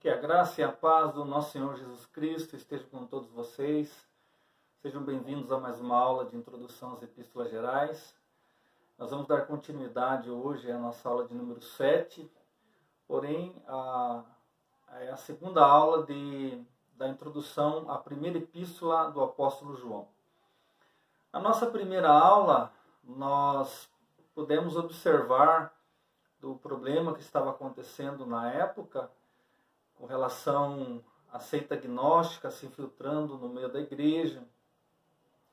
Que a graça e a paz do nosso Senhor Jesus Cristo estejam com todos vocês. Sejam bem-vindos a mais uma aula de introdução às Epístolas Gerais. Nós vamos dar continuidade hoje à nossa aula de número 7, porém é a segunda aula da introdução à primeira epístola do apóstolo João. Na nossa primeira aula, nós pudemos observar do problema que estava acontecendo na época, com relação à seita gnóstica se infiltrando no meio da igreja,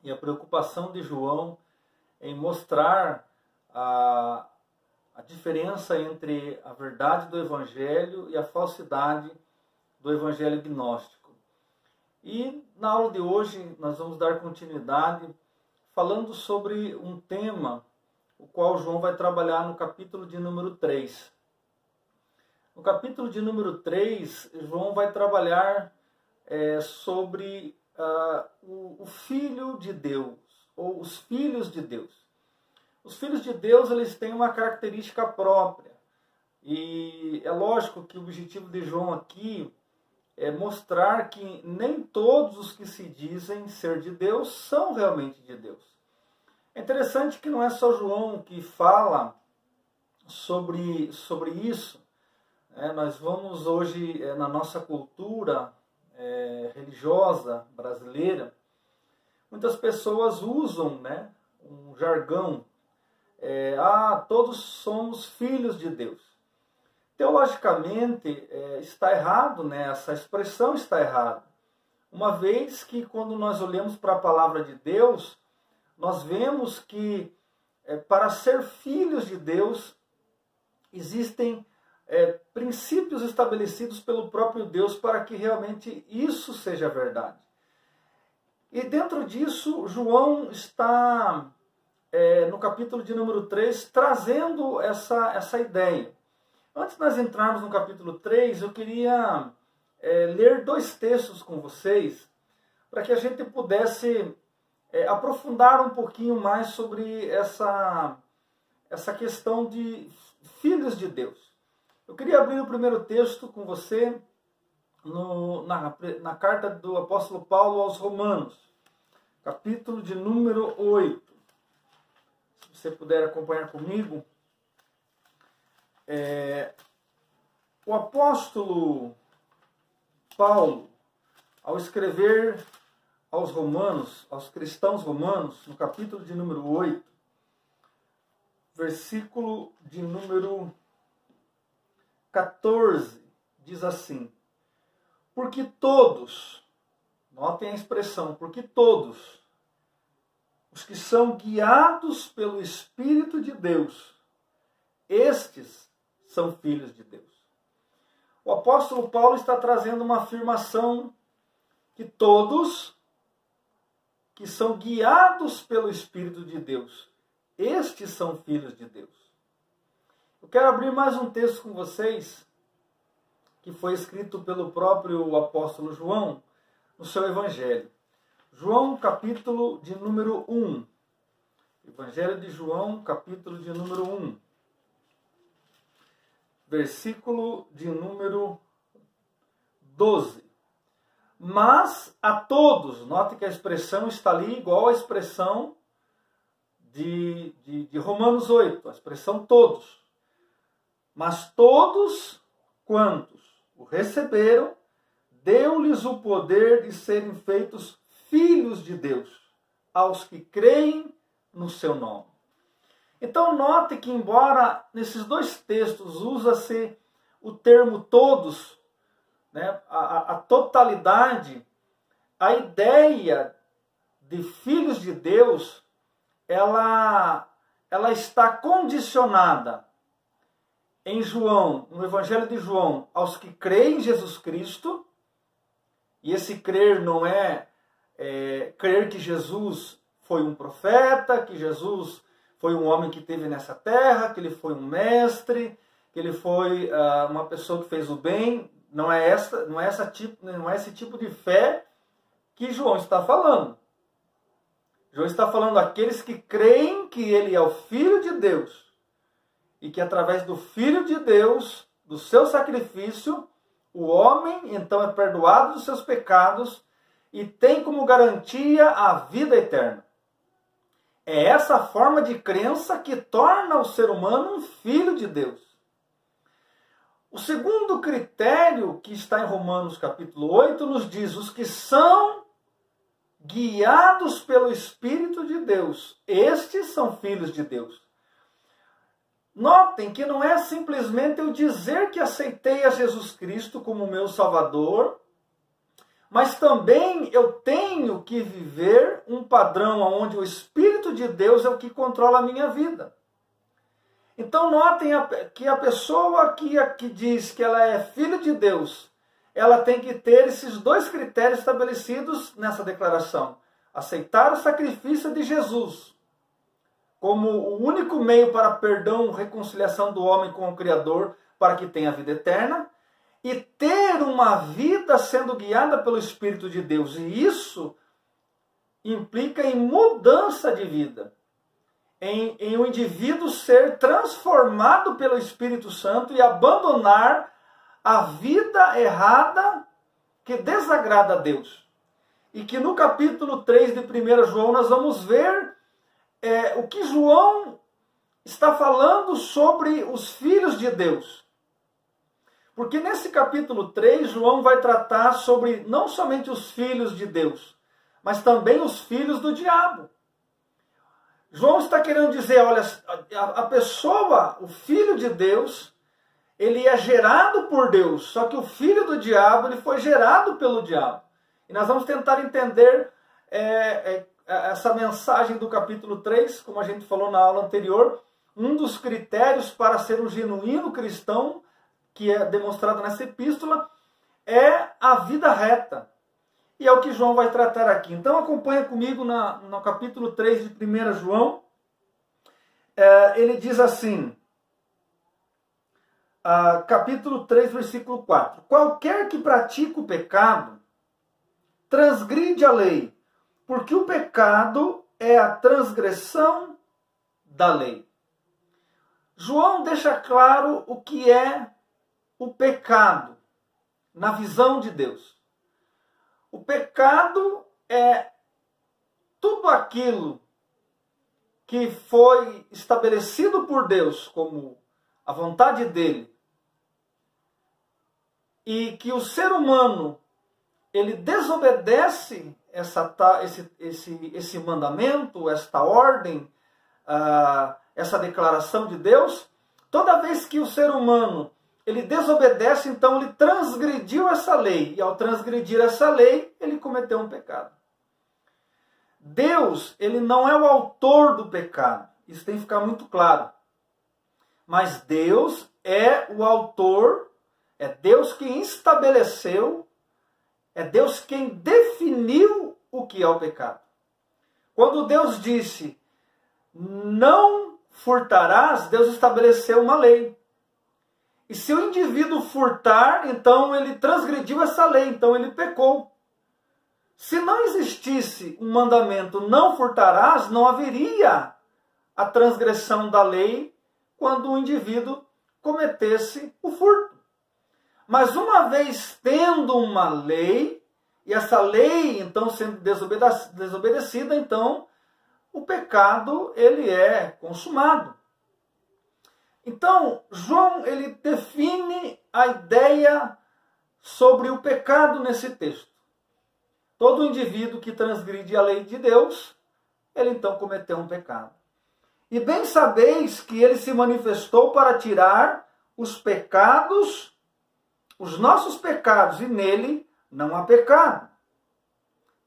e a preocupação de João em mostrar a diferença entre a verdade do evangelho e a falsidade do evangelho gnóstico. E na aula de hoje nós vamos dar continuidade falando sobre um tema o qual João vai trabalhar no capítulo de número 3. No capítulo de número 3, João vai trabalhar sobre o Filho de Deus, ou os filhos de Deus. Os filhos de Deus, eles têm uma característica própria. E é lógico que o objetivo de João aqui é mostrar que nem todos os que se dizem ser de Deus são realmente de Deus. É interessante que não é só João que fala sobre isso. Nós vamos hoje, na nossa cultura religiosa brasileira, muitas pessoas usam um jargão, todos somos filhos de Deus. Teologicamente está errado, essa expressão está errada, uma vez que quando nós olhamos para a palavra de Deus, nós vemos que para ser filhos de Deus existem princípios estabelecidos pelo próprio Deus para que realmente isso seja verdade. E dentro disso, João está, no capítulo de número 3, trazendo essa ideia. Antes de nós entrarmos no capítulo 3, eu queria ler dois textos com vocês, para que a gente pudesse aprofundar um pouquinho mais sobre essa questão de filhos de Deus. Eu queria abrir o primeiro texto com você na carta do apóstolo Paulo aos Romanos, capítulo de número 8. Se você puder acompanhar comigo. O apóstolo Paulo, ao escrever aos romanos, aos cristãos romanos, no capítulo de número 8, versículo de número 14, diz assim: porque todos, notem a expressão, porque todos os que são guiados pelo Espírito de Deus, estes são filhos de Deus. O apóstolo Paulo está trazendo uma afirmação que todos que são guiados pelo Espírito de Deus, estes são filhos de Deus. Eu quero abrir mais um texto com vocês, que foi escrito pelo próprio apóstolo João, no seu Evangelho. João, capítulo de número 1. Evangelho de João, capítulo de número 1. Versículo de número 12. Mas a todos, note que a expressão está ali igual à expressão de Romanos 8, a expressão todos. Mas todos quantos o receberam, deu-lhes o poder de serem feitos filhos de Deus, aos que creem no seu nome. Então note que embora nesses dois textos usa-se o termo todos, a totalidade, a ideia de filhos de Deus, ela está condicionada em João, no Evangelho de João, aos que creem em Jesus Cristo, e esse crer não é crer que Jesus foi um profeta, que Jesus foi um homem que esteve nessa terra, que ele foi um mestre, que ele foi uma pessoa que fez o bem. Não é esse tipo de fé que João está falando. João está falando daqueles que creem que ele é o Filho de Deus e que através do Filho de Deus, do seu sacrifício, O homem, então, é perdoado dos seus pecados e tem como garantia a vida eterna. É essa forma de crença que torna o ser humano um filho de Deus. O segundo critério que está em Romanos capítulo 8 nos diz: os que são guiados pelo Espírito de Deus, estes são filhos de Deus. Notem que não é simplesmente eu dizer que aceitei a Jesus Cristo como meu Salvador, mas também eu tenho que viver um padrão onde o Espírito de Deus é o que controla a minha vida. Então notem que a pessoa que diz que ela é filha de Deus, ela tem que ter esses dois critérios estabelecidos nessa declaração. Aceitar o sacrifício de Jesus como o único meio para perdão e reconciliação do homem com o Criador, para que tenha vida eterna, e ter uma vida sendo guiada pelo Espírito de Deus. E isso implica em mudança de vida, em um indivíduo ser transformado pelo Espírito Santo e abandonar a vida errada que desagrada a Deus. E que no capítulo 3 de 1 João nós vamos ver o que João está falando sobre os filhos de Deus. Porque nesse capítulo 3, João vai tratar sobre não somente os filhos de Deus, mas também os filhos do diabo. João está querendo dizer, olha, a pessoa, o filho de Deus, ele é gerado por Deus, só que o filho do diabo, ele foi gerado pelo diabo. E nós vamos tentar entender essa mensagem do capítulo 3, como a gente falou na aula anterior. Um dos critérios para ser um genuíno cristão, que é demonstrado nessa epístola, é a vida reta. E é o que João vai tratar aqui. Então acompanha comigo no capítulo 3 de 1 João. Ele diz assim, capítulo 3, versículo 4. Qualquer que pratica o pecado, transgride a lei, porque o pecado é a transgressão da lei. João deixa claro o que é o pecado na visão de Deus. O pecado é tudo aquilo que foi estabelecido por Deus como a vontade dele e que o ser humano ele desobedece esse mandamento, esta ordem, essa declaração de Deus. Toda vez que o ser humano ele desobedece, então ele transgrediu essa lei. E ao transgredir essa lei, ele cometeu um pecado. Deus, ele não é o autor do pecado. Isso tem que ficar muito claro. Mas Deus é o autor, é Deus quem estabeleceu, é Deus quem definiu o que é o pecado. Quando Deus disse, não furtarás, Deus estabeleceu uma lei. E se o indivíduo furtar, então ele transgrediu essa lei, então ele pecou. Se não existisse um mandamento, não furtarás, não haveria a transgressão da lei quando o indivíduo cometesse o furto. Mas uma vez tendo uma lei, e essa lei então sendo desobedecida, então o pecado ele é consumado. Então, João ele define a ideia sobre o pecado nesse texto. Todo indivíduo que transgride a lei de Deus, ele então cometeu um pecado. E bem sabeis que ele se manifestou para tirar os pecados, os nossos pecados, e nele não há pecado.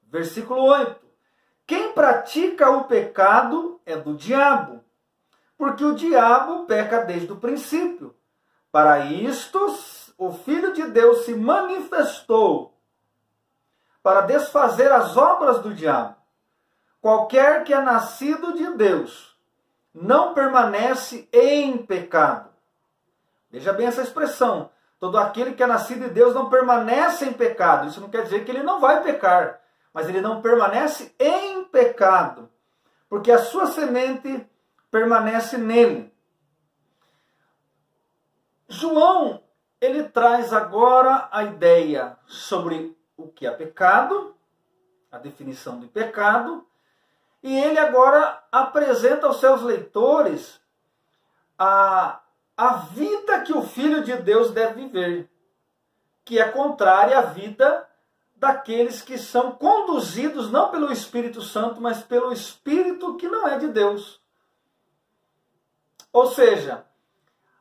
Versículo 8. Quem pratica o pecado é do diabo, porque o diabo peca desde o princípio. Para isto, o Filho de Deus se manifestou para desfazer as obras do diabo. Qualquer que é nascido de Deus não permanece em pecado. Veja bem essa expressão. Todo aquele que é nascido de Deus não permanece em pecado. Isso não quer dizer que ele não vai pecar, mas ele não permanece em pecado, porque a sua semente permanece nele. João, ele traz agora a ideia sobre o que é pecado, a definição de pecado, e ele agora apresenta aos seus leitores a vida que o Filho de Deus deve viver, que é contrária à vida daqueles que são conduzidos não pelo Espírito Santo, mas pelo Espírito que não é de Deus. Ou seja,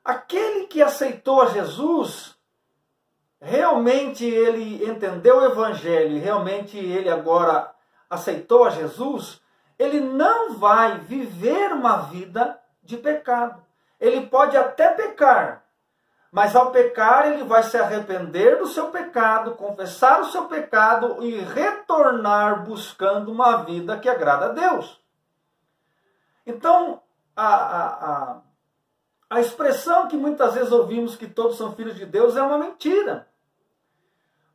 aquele que aceitou a Jesus, realmente ele entendeu o Evangelho, realmente ele agora aceitou a Jesus, ele não vai viver uma vida de pecado. Ele pode até pecar, mas ao pecar ele vai se arrepender do seu pecado, confessar o seu pecado e retornar buscando uma vida que agrada a Deus. Então, a expressão que muitas vezes ouvimos que todos são filhos de Deus é uma mentira.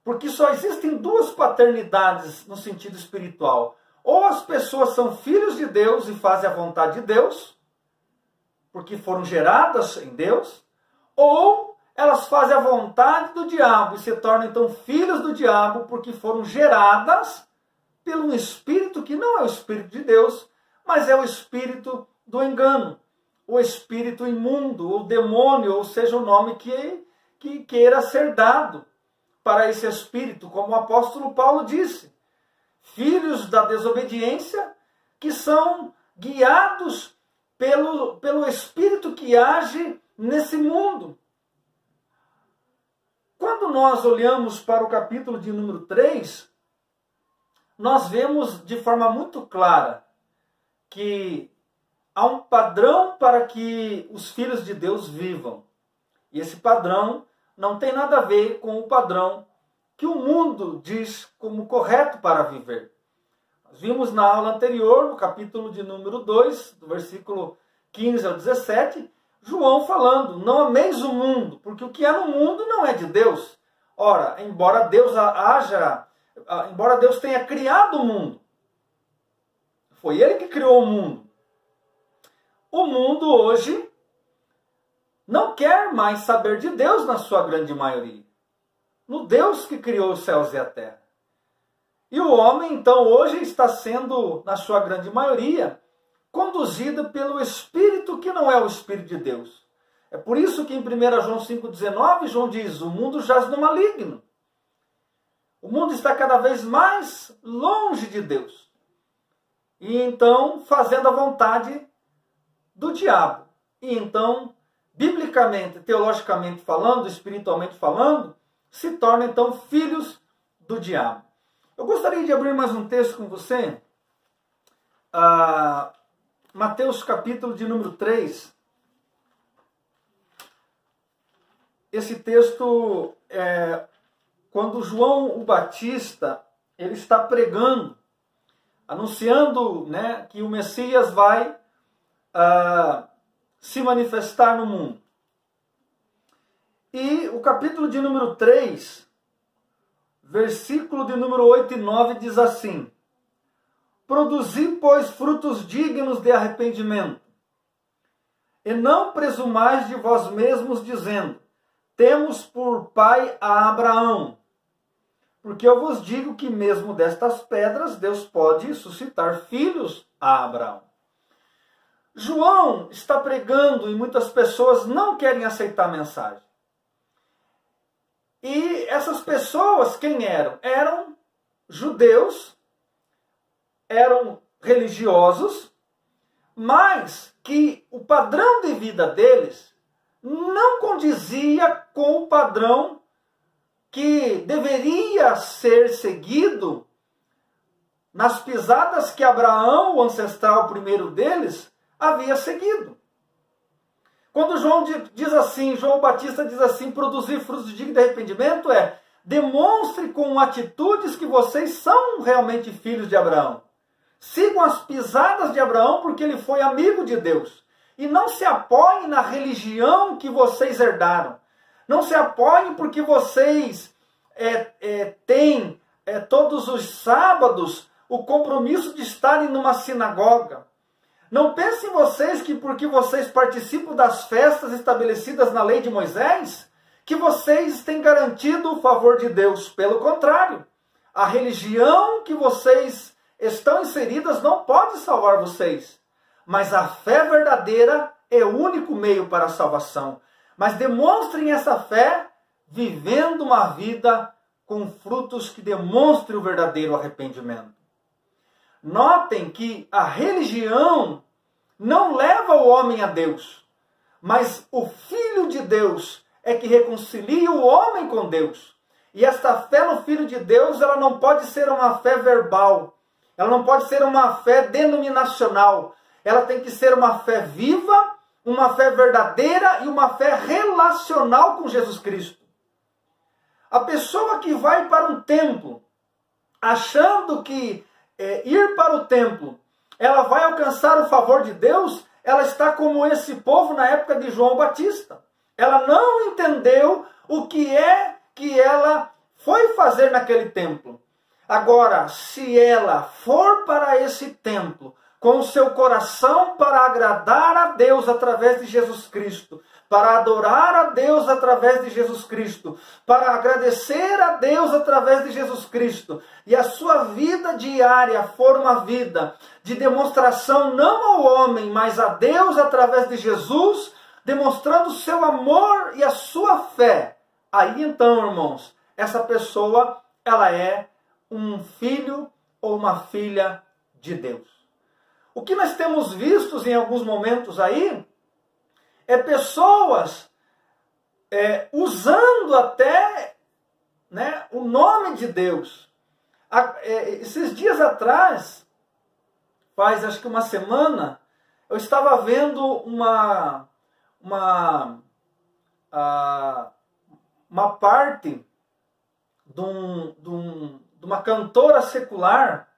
Porque só existem duas paternidades no sentido espiritual. Ou as pessoas são filhos de Deus e fazem a vontade de Deus, porque foram geradas em Deus, ou elas fazem a vontade do diabo e se tornam então filhos do diabo, porque foram geradas pelo espírito que não é o espírito de Deus, mas é o espírito do engano, o espírito imundo, o demônio, ou seja, o nome que queira ser dado para esse espírito, como o apóstolo Paulo disse. Filhos da desobediência que são guiados pelo espírito que age nesse mundo. Quando nós olhamos para o capítulo de número 3, nós vemos de forma muito clara que há um padrão para que os filhos de Deus vivam. E esse padrão não tem nada a ver com o padrão que o mundo diz como correto para viver. Nós vimos na aula anterior, no capítulo de número 2, do versículo 15 ao 17, João falando, não ameis o mundo, porque o que é no mundo não é de Deus. Ora, embora Deus tenha criado o mundo, foi Ele que criou o mundo hoje não quer mais saber de Deus na sua grande maioria. No Deus que criou os céus e a terra. E o homem, então, hoje está sendo, na sua grande maioria, conduzido pelo Espírito que não é o Espírito de Deus. É por isso que em 1 João 5,19, João diz, o mundo jaz no maligno. O mundo está cada vez mais longe de Deus. E então, fazendo a vontade do diabo. E então, biblicamente, teologicamente falando, espiritualmente falando, se tornam então filhos do diabo. Eu gostaria de abrir mais um texto com você. Mateus capítulo de número 3. Esse texto é quando João o Batista ele está pregando, anunciando, né, que o Messias vai se manifestar no mundo. E o capítulo de número 3, versículo de número 8 e 9 diz assim: produzi, pois, frutos dignos de arrependimento, e não presumais de vós mesmos, dizendo, temos por pai a Abraão. Porque eu vos digo que mesmo destas pedras Deus pode suscitar filhos a Abraão. João está pregando e muitas pessoas não querem aceitar a mensagem. E essas pessoas, quem eram? Eram judeus, eram religiosos, mas que o padrão de vida deles não condizia com o padrão que deveria ser seguido nas pisadas que Abraão, o ancestral primeiro deles, havia seguido. Quando João diz assim, João Batista diz assim, produzir frutos dignos de arrependimento demonstre com atitudes que vocês são realmente filhos de Abraão. Sigam as pisadas de Abraão porque ele foi amigo de Deus. E não se apoiem na religião que vocês herdaram. Não se apoiem porque vocês têm todos os sábados o compromisso de estarem numa sinagoga. Não pensem vocês que porque vocês participam das festas estabelecidas na lei de Moisés, que vocês têm garantido o favor de Deus. Pelo contrário, a religião que vocês estão inseridas não pode salvar vocês. Mas a fé verdadeira é o único meio para a salvação. Mas demonstrem essa fé vivendo uma vida com frutos que demonstrem o verdadeiro arrependimento. Notem que a religião não leva o homem a Deus, mas o Filho de Deus é que reconcilia o homem com Deus. E esta fé no Filho de Deus, ela não pode ser uma fé verbal, ela não pode ser uma fé denominacional, ela tem que ser uma fé viva, uma fé verdadeira e uma fé relacional com Jesus Cristo. A pessoa que vai para um templo, achando que ir para o templo, ela vai alcançar o favor de Deus, ela está como esse povo na época de João Batista. Ela não entendeu o que é que ela foi fazer naquele templo. Agora, se ela for para esse templo com o seu coração para agradar a Deus através de Jesus Cristo, para adorar a Deus através de Jesus Cristo, para agradecer a Deus através de Jesus Cristo, e a sua vida diária for uma vida de demonstração não ao homem, mas a Deus através de Jesus, demonstrando o seu amor e a sua fé, aí então, irmãos, essa pessoa, ela é um filho ou uma filha de Deus. O que nós temos visto em alguns momentos aí, é pessoas usando até o nome de Deus. Esses dias atrás, faz acho que uma semana, eu estava vendo uma parte de uma cantora secular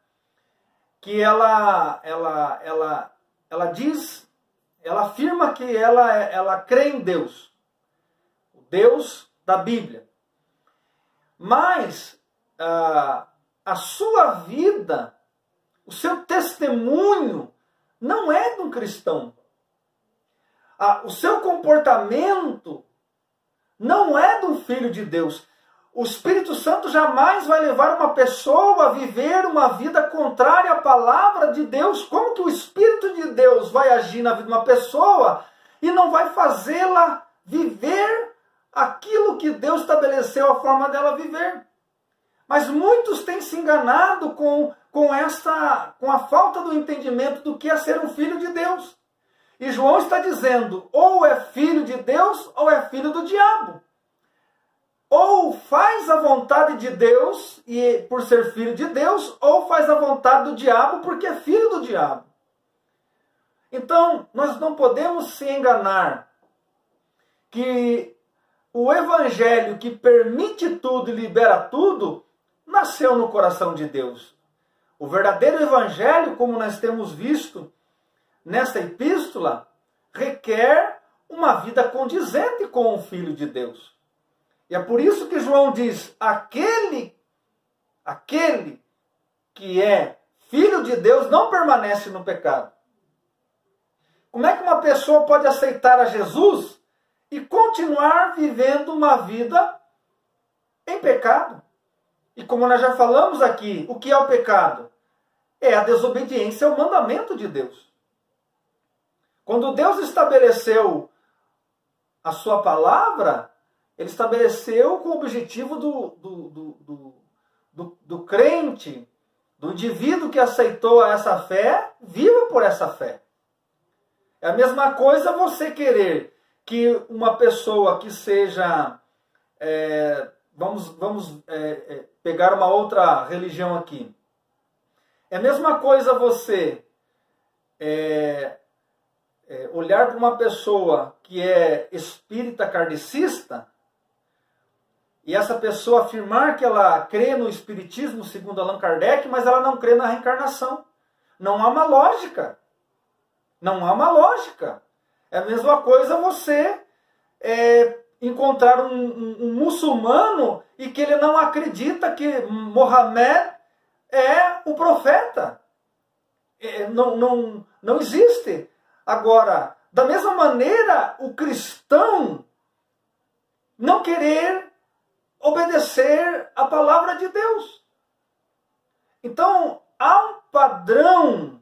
que ela diz, ela afirma que ela crê em Deus, o Deus da Bíblia. Mas a sua vida, o seu testemunho, não é de um cristão. O seu comportamento não é de um filho de Deus. O Espírito Santo jamais vai levar uma pessoa a viver uma vida contrária à palavra de Deus. Como que o Espírito de Deus vai agir na vida de uma pessoa e não vai fazê-la viver aquilo que Deus estabeleceu a forma dela viver? Mas muitos têm se enganado com a falta do entendimento do que é ser um filho de Deus. E João está dizendo, ou é filho de Deus ou é filho do diabo. Ou faz a vontade de Deus e por ser filho de Deus, ou faz a vontade do diabo porque é filho do diabo. Então, nós não podemos se enganar que o evangelho que permite tudo e libera tudo, nasceu no coração de Deus. O verdadeiro evangelho, como nós temos visto nesta epístola, requer uma vida condizente com o Filho de Deus. E é por isso que João diz, aquele que é filho de Deus não permanece no pecado. Como é que uma pessoa pode aceitar a Jesus e continuar vivendo uma vida em pecado? E como nós já falamos aqui, o que é o pecado? É a desobediência ao mandamento de Deus. Quando Deus estabeleceu a sua palavra, Ele estabeleceu com o objetivo do crente, do indivíduo que aceitou essa fé, viva por essa fé. É a mesma coisa você querer que uma pessoa que seja... Vamos pegar uma outra religião aqui. É a mesma coisa você olhar para uma pessoa que é espírita kardecista e essa pessoa afirmar que ela crê no espiritismo segundo Allan Kardec, mas ela não crê na reencarnação. Não há uma lógica. Não há uma lógica. É a mesma coisa você encontrar um muçulmano e que ele não acredita que Mohamed é o profeta. Não existe. Agora, da mesma maneira, o cristão não querer obedecer a palavra de Deus. Então, há um padrão,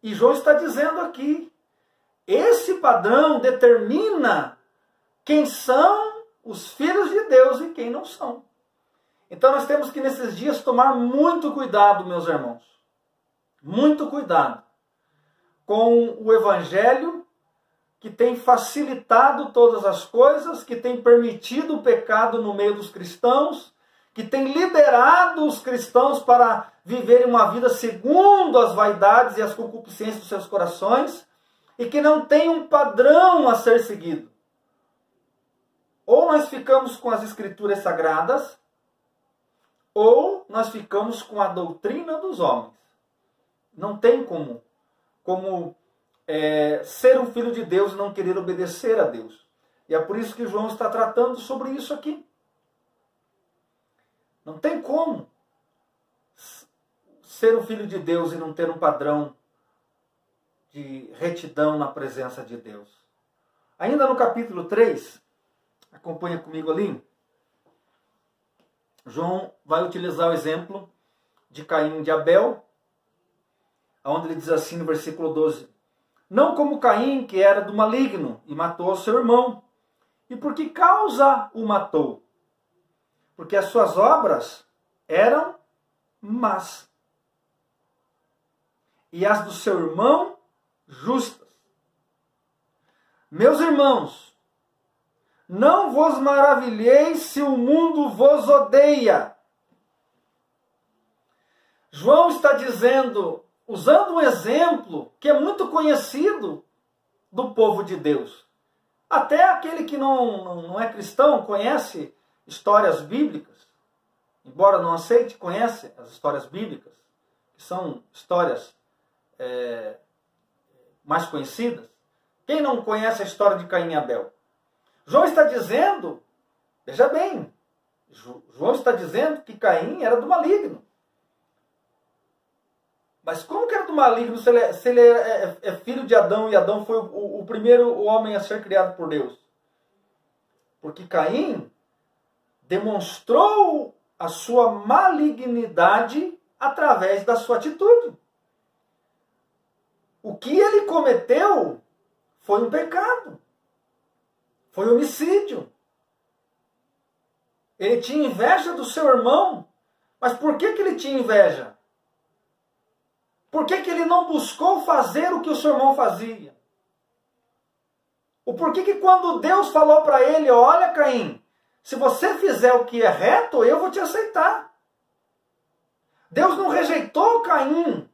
e João está dizendo aqui, esse padrão determina quem são os filhos de Deus e quem não são. Então nós temos que nesses dias tomar muito cuidado, meus irmãos. Muito cuidado com o evangelho que tem facilitado todas as coisas, que tem permitido o pecado no meio dos cristãos, que tem liberado os cristãos para viverem uma vida segundo as vaidades e as concupiscências dos seus corações, e que não tem um padrão a ser seguido. Ou nós ficamos com as escrituras sagradas, ou nós ficamos com a doutrina dos homens. Não tem como ser um filho de Deus e não querer obedecer a Deus. E é por isso que João está tratando sobre isso aqui. Não tem como ser um filho de Deus e não ter um padrão de retidão na presença de Deus. Ainda no capítulo 3, acompanha comigo ali, João vai utilizar o exemplo de Caim e de Abel, onde ele diz assim no versículo 12: não como Caim, que era do maligno, e matou seu irmão. E por que causa o matou? Porque as suas obras eram más, e as do seu irmão justas. Meus irmãos, não vos maravilheis se o mundo vos odeia. João está dizendo, usando um exemplo que é muito conhecido do povo de Deus. Até aquele que não é cristão conhece histórias bíblicas, embora não aceite, conhece as histórias bíblicas, que são histórias mais conhecidas. Quem não conhece a história de Caim e Abel? João está dizendo, veja bem, João está dizendo que Caim era do maligno. Mas como que era do maligno se ele é filho de Adão e Adão foi o primeiro homem a ser criado por Deus? Porque Caim demonstrou a sua malignidade através da sua atitude. O que ele cometeu foi um pecado. Foi homicídio. Ele tinha inveja do seu irmão. Mas por que ele tinha inveja? Por que ele não buscou fazer o que o seu irmão fazia? O porquê que quando Deus falou para ele, olha Caim, se você fizer o que é reto, eu vou te aceitar. Deus não rejeitou Caim,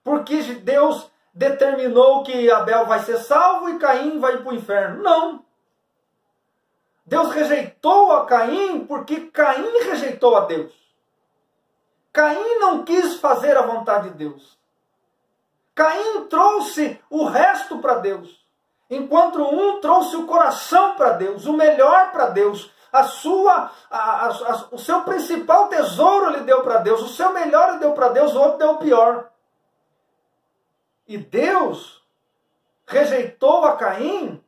porque Deus determinou que Abel vai ser salvo e Caim vai para o inferno. Não. Deus rejeitou a Caim porque Caim rejeitou a Deus. Caim não quis fazer a vontade de Deus. Caim trouxe o resto para Deus. Enquanto um trouxe o coração para Deus, o melhor para Deus. O seu principal tesouro ele deu para Deus. O seu melhor ele deu para Deus, o outro deu o pior. E Deus rejeitou a Caim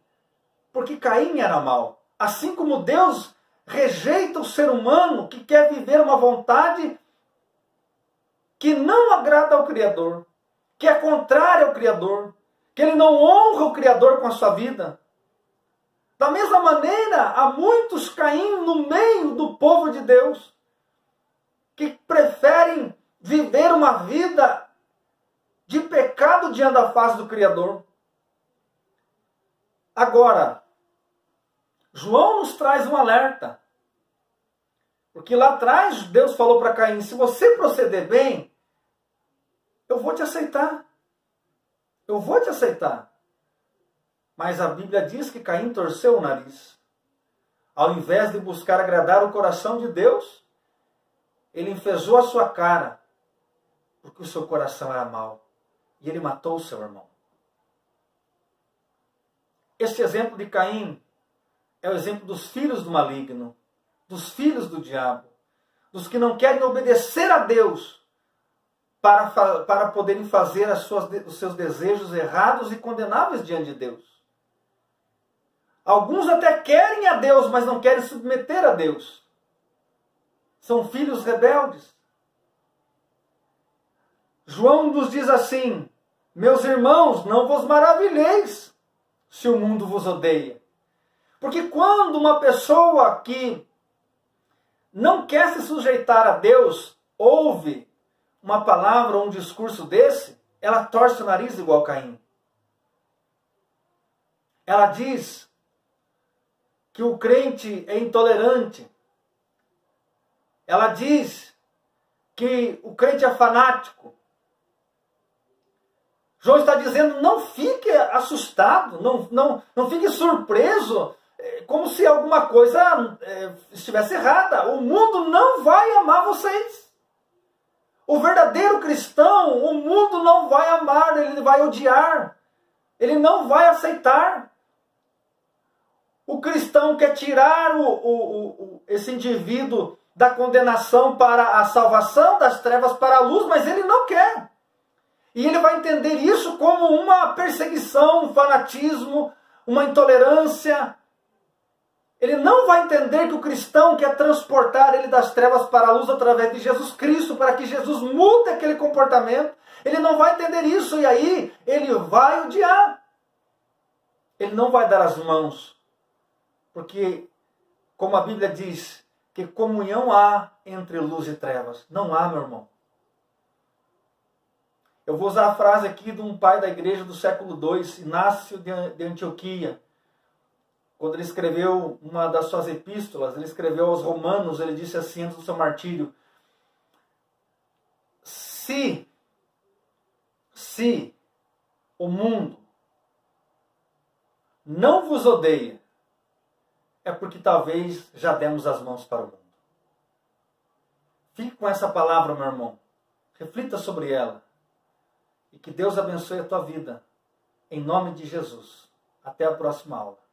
porque Caim era mau. Assim como Deus rejeita o ser humano que quer viver uma vontade que não agrada ao Criador, que é contrária ao Criador, que ele não honra o Criador com a sua vida. Da mesma maneira, há muitos Caim no meio do povo de Deus, que preferem viver uma vida de pecado diante da face do Criador. Agora, João nos traz um alerta. Porque lá atrás Deus falou para Caim, se você proceder bem, eu vou te aceitar. Eu vou te aceitar. Mas a Bíblia diz que Caim torceu o nariz. Ao invés de buscar agradar o coração de Deus, ele enfezou a sua cara, porque o seu coração era mau. E ele matou o seu irmão. Este exemplo de Caim é o exemplo dos filhos do maligno, dos filhos do diabo, dos que não querem obedecer a Deus para poderem fazer os seus desejos errados e condenáveis diante de Deus. Alguns até querem a Deus, mas não querem submeter a Deus. São filhos rebeldes. João nos diz assim: meus irmãos, não vos maravilheis se o mundo vos odeia. Porque quando uma pessoa que não quer se sujeitar a Deus, ouve uma palavra ou um discurso desse, ela torce o nariz igual Caim. Ela diz que o crente é intolerante. Ela diz que o crente é fanático. João está dizendo, não fique assustado, não fique surpreso, como se alguma coisa estivesse errada. O mundo não vai amar vocês. O verdadeiro cristão, o mundo não vai amar, ele vai odiar. Ele não vai aceitar. O cristão quer tirar esse indivíduo da condenação para a salvação, das trevas para a luz, mas ele não quer. E ele vai entender isso como uma perseguição, um fanatismo, uma intolerância. Ele não vai entender que o cristão quer transportar ele das trevas para a luz através de Jesus Cristo, para que Jesus mude aquele comportamento. Ele não vai entender isso, e aí ele vai odiar. Ele não vai dar as mãos. Porque, como a Bíblia diz, que comunhão há entre luz e trevas. Não há, meu irmão. Eu vou usar a frase aqui de um pai da igreja do século II, Inácio de Antioquia. Quando ele escreveu uma das suas epístolas, ele escreveu aos Romanos, ele disse assim, antes do seu martírio: se o mundo não vos odeia, é porque talvez já demos as mãos para o mundo. Fique com essa palavra, meu irmão. Reflita sobre ela. E que Deus abençoe a tua vida. Em nome de Jesus. Até a próxima aula.